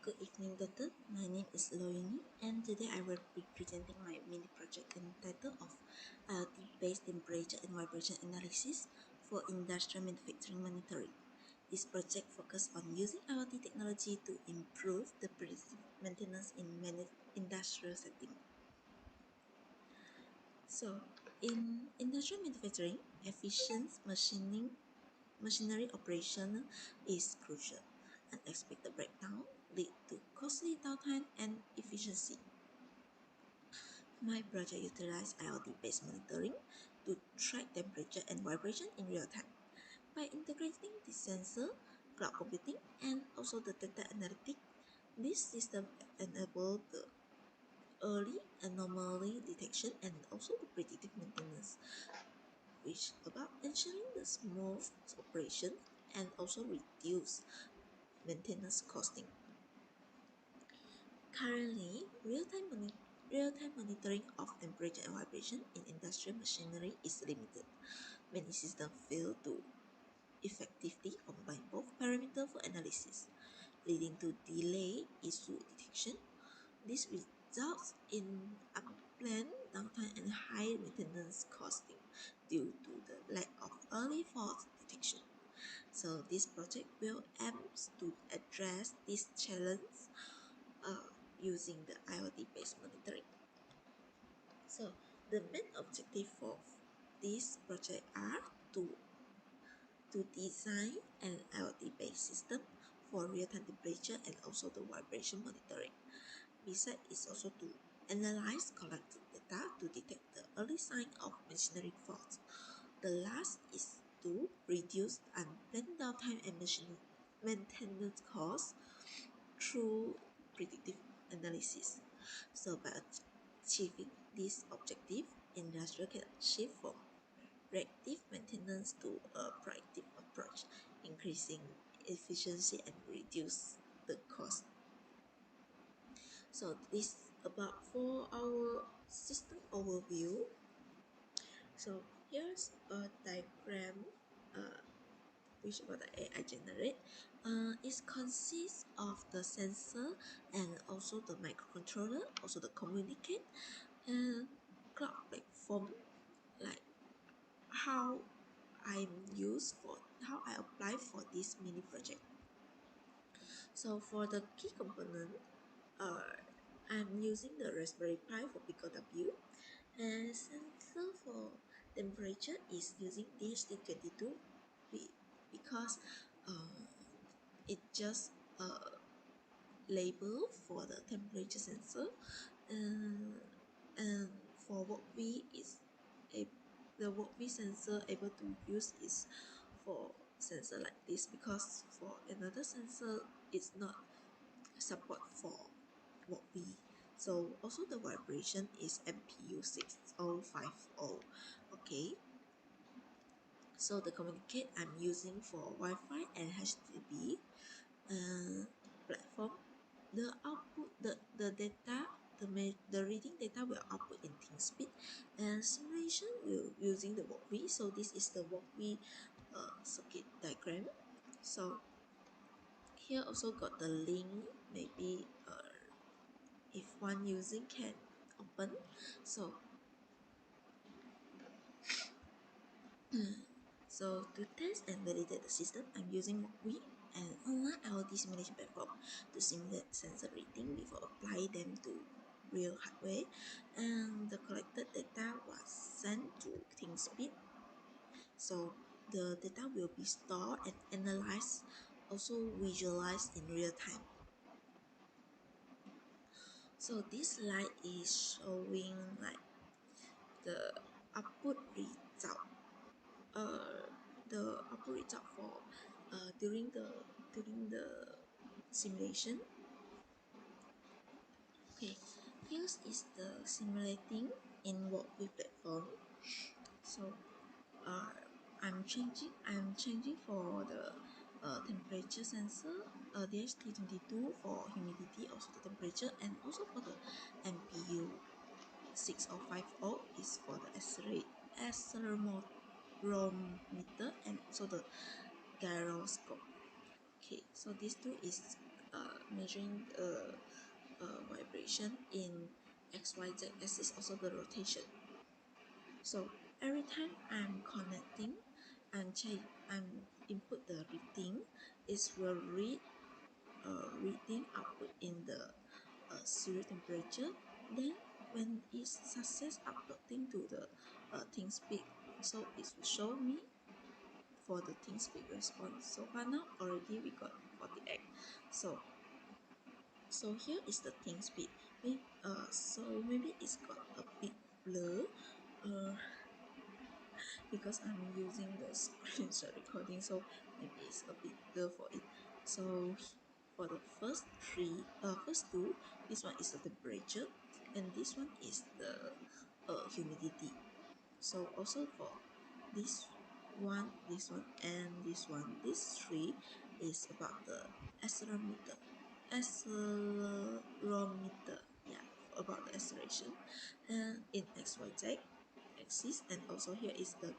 Good evening, Doctor. My name is YING, and today I will be presenting my mini project entitled of IoT-based temperature and vibration analysis for industrial manufacturing monitoring. This project focuses on using IoT technology to improve the predictive maintenance in many industrial settings. So, in industrial manufacturing, efficient machinery operation is crucial. Unexpected breakdown lead to costly downtime and efficiency. My project utilizes IoT-based monitoring to track temperature and vibration in real time. By integrating the sensor, cloud computing, and also the data analytics, this system enables the early anomaly detection and also the predictive maintenance, which about ensuring the smooth operation and also reduce maintenance costing. Currently, real-time monitoring of temperature and vibration in industrial machinery is limited. Many systems fail to effectively combine both parameters for analysis, leading to delay issue detection. This results in unplanned downtime and high maintenance costing due to the lack of early fault detection. So this project will aims to address this challenge using the IoT-based monitoring. So the main objective for this project are to design an IoT-based system for real-time temperature and also the vibration monitoring. Besides, is also to analyze collected data to detect the early sign of machinery faults. The last is to reduce unplanned downtime and machine maintenance costs through predictive analysis. So by achieving this objective, industry can shift from reactive maintenance to a proactive approach, increasing efficiency and reduce the cost. So this about for our system overview. So here's a diagram which what the AI generate. It consists of the sensor and also the microcontroller, also the communicate and cloud platform, like how how I apply for this mini project. So for the key component, uh, I'm using the Raspberry Pi for PicoW, and sensor for temperature is using DHT22 because uh, it just label for the temperature sensor, and for what we is a the what we sensor able to use is for sensor like this, because for another sensor it's not support for what we. So also the vibration is MPU 6050. Okay, so the communicate I'm using for Wi-Fi and HTTP platform. The output, the data, the reading data will output in ThinkSpeed, and simulation will using the walkway. So this is the walkway circuit diagram. So here also got the link. Maybe if one using can open. So So to test and validate the system, I'm using Walkway, an online IoT simulation platform, to simulate sensor reading before applying them to real hardware. And the collected data was sent to ThinkSpeed. So the data will be stored and analyzed, also visualized in real time. So this slide is showing like the output result uh, the output result for during the simulation. Okay, here is the simulating in Walkway platform. So uh, I'm changing for the temperature sensor, DHT22 for humidity, also the temperature, and also for the MPU 6050 is for the accelerometer and also the gyroscope. Okay, so these two is measuring the vibration in XYZ axis, also the rotation. So every time I'm connecting and I'm input the reading, it will read reading output in the serial temperature. Then when it's success uploading to the ThinkSpeak, so it will show me for the ThinkSpeak response. So far now already we got 48. So here is the ThinkSpeak. So maybe it's got a bit blur. Uh, because I'm using the screenshot recording, so maybe it's a bit blur for it. So for the first two, this one is the temperature, and this one is the humidity. So also for this one, these three is about the accelerometer, accelerometer, yeah, about the acceleration, and in XYZ axis, and also here is the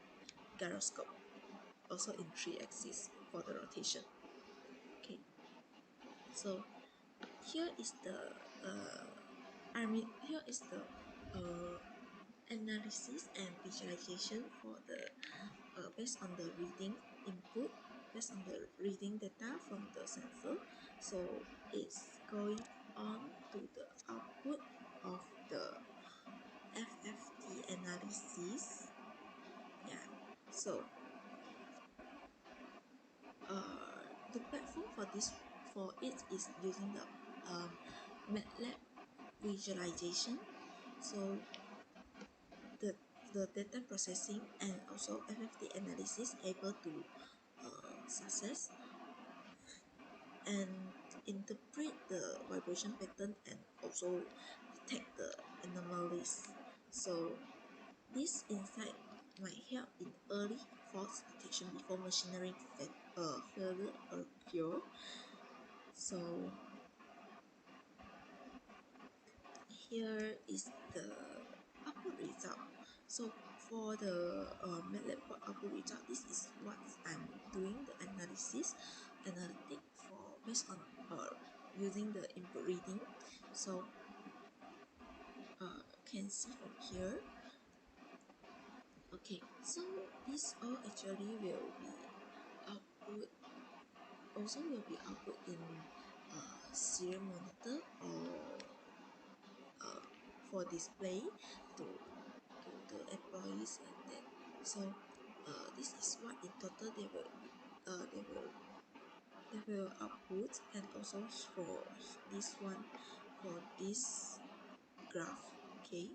gyroscope, also in 3 axis for the rotation. Okay, so here is the here is the uh, analysis and visualization for the based on the reading input, based on the reading data from the sensor. So it's going on to the output of the FFT analysis. Yeah, so the platform for this for it is using the MATLAB visualization. So the the data processing and also FFT analysis able to success and interpret the vibration pattern and also detect the anomalies. So this insight might help in early fault detection before machinery failure occur. So here is the output result. So for the MATLAB output result, this is what I'm doing the analytic for based on using the input reading. So can see from here. Okay, so this all actually will be output, also will be output in serial monitor or for display to the employees like that. So this is what in total they will they will output, and also for this one, for this graph. Okay,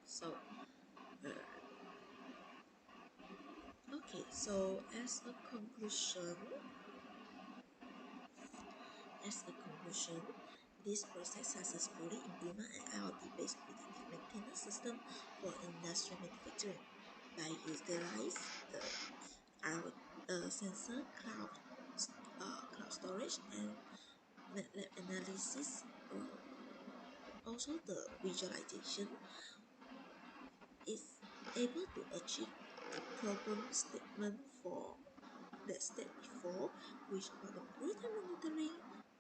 so okay, so as a conclusion, this process successfully implement an IoT-based predictive maintenance system for industrial manufacturing by utilize the our sensor cloud storage and MATLAB analysis. Also, the visualization is able to achieve the problem statement for that step before, which are the real-time monitoring,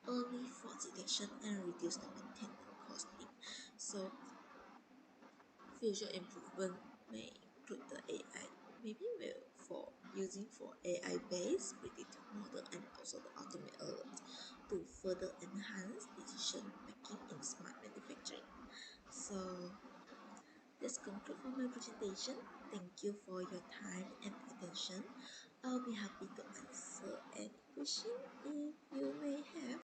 early fault detection, and reduce the maintenance costing. So future improvement may include the AI, maybe will for using for AI-based predictive model and also the ultimate alert to further enhance decision making in smart manufacturing. So this concludes for my presentation. Thank you for your time and attention. I'll be happy to answer any question if you may have.